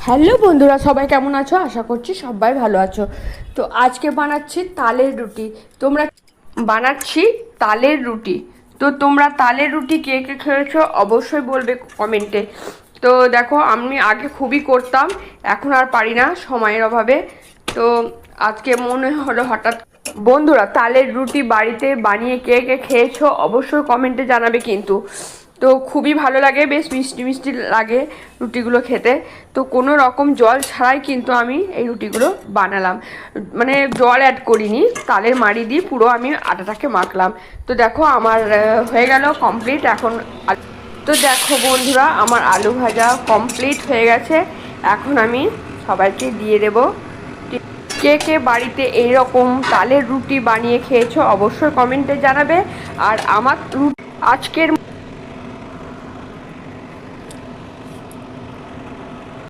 Hello বন্ধুরা, সবাই কেমন আছো? আশা করছি সবাই ভালো আছো। তো আজকে বানাচ্ছি তালের রুটি। তো তোমরা তালের রুটি কে কে খেয়েছো অবশ্যই বলবে কমেন্টে। তো দেখো, আমি আগে খুবই করতাম, এখন আর পারি না সময়ের অভাবে। তো আজকে মনে হলো হঠাৎ। বন্ধুরা, তালের রুটি বাড়িতে বানিয়ে কে কে খেয়েছো অবশ্যই কমেন্টে জানাবে কিন্তু। তো খুবই ভালো লাগে, বেশ মিষ্টি মিষ্টি লাগে রুটিগুলো খেতে। তো কোনো রকম জল ছাড়াই কিন্তু আমি এই রুটিগুলো বানালাম, মানে জল অ্যাড করিনি, তালের মাড়ি দিয়ে পুরো আমি আটাটাকে মাখলাম। তো দেখো আমার হয়ে গেল কমপ্লিট এখন। তো দেখো বন্ধুরা, আমার আলু ভাজা কমপ্লিট হয়ে গেছে। এখন আমি সবাইকে দিয়ে দেবো। কে কে বাড়িতে এইরকম তালের রুটি বানিয়ে খেয়েছো অবশ্যই কমেন্টে জানাবে। আর আমার আজকের